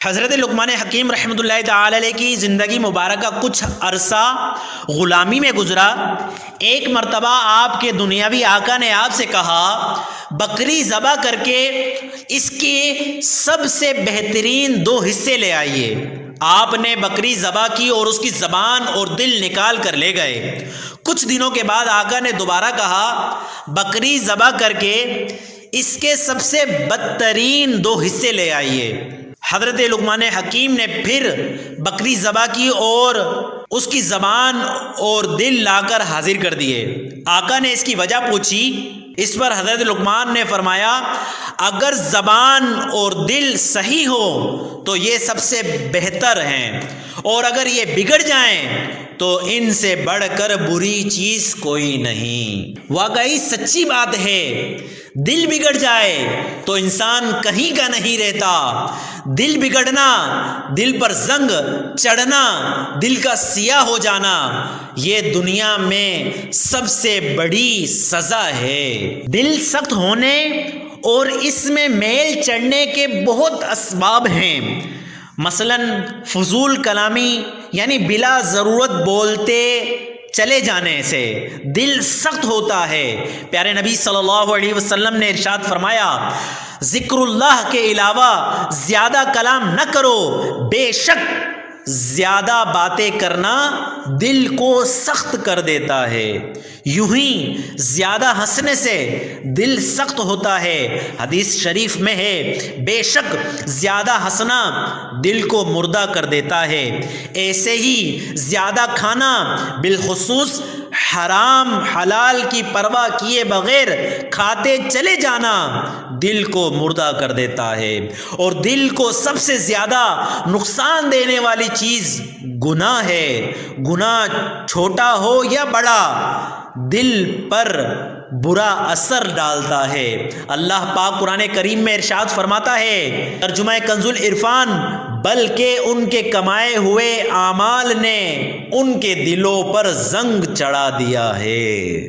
حضرت لقمان حکیم رحمۃ اللہ تعالی علیہ کی زندگی مبارکہ کچھ عرصہ غلامی میں گزرا۔ ایک مرتبہ آپ کے دنیاوی آقا نے آپ سے کہا بکری ذبح کر کے اس کے سب سے بہترین 2 حصے لے آئیے۔ آپ نے بکری ذبح کی اور اس کی زبان اور دل نکال کر لے گئے۔ کچھ دنوں کے بعد آقا نے دوبارہ کہا بکری ذبح کر کے اس کے سب سے بدترین 2 حصے لے آئیے۔ حضرت لقمان حکیم نے پھر بکری ذبح کی اور اس کی زبان اور دل لا کر حاضر کر دیے۔ آقا نے اس کی وجہ پوچھی۔ اس پر حضرت لقمان نے فرمایا اگر زبان اور دل صحیح ہو تو یہ سب سے بہتر ہیں، اور اگر یہ بگڑ جائیں تو ان سے بڑھ کر بری چیز کوئی نہیں۔ واقعی سچی بات ہے، دل بگڑ جائے تو انسان کہیں کا نہیں رہتا۔ دل بگڑنا، دل پر زنگ چڑھنا، دل کا سیاہ ہو جانا، یہ دنیا میں سب سے بڑی سزا ہے۔ دل سخت ہونے اور اس میں میل چڑھنے کے بہت اسباب ہیں، مثلا فضول کلامی یعنی بلا ضرورت بولتے چلے جانے سے دل سخت ہوتا ہے۔ پیارے نبی صلی اللہ علیہ وسلم نے ارشاد فرمایا ذکر اللہ کے علاوہ زیادہ کلام نہ کرو، بے شک زیادہ باتیں کرنا دل کو سخت کر دیتا ہے۔ یوں ہی زیادہ ہنسنے سے دل سخت ہوتا ہے۔ حدیث شریف میں ہے بے شک زیادہ ہنسنا دل کو مردہ کر دیتا ہے۔ ایسے ہی زیادہ کھانا، بالخصوص حرام حلال کی پرواہ کیے بغیر کھاتے چلے جانا دل کو مردہ کر دیتا ہے۔ اور دل کو سب سے زیادہ نقصان دینے والی چیز گناہ ہے۔ گناہ چھوٹا ہو یا بڑا دل پر برا اثر ڈالتا ہے۔ اللہ پاک قرآن کریم میں ارشاد فرماتا ہے، ترجمہ کنز العرفان، بلکہ ان کے کمائے ہوئے اعمال نے ان کے دلوں پر زنگ چڑھا دیا ہے۔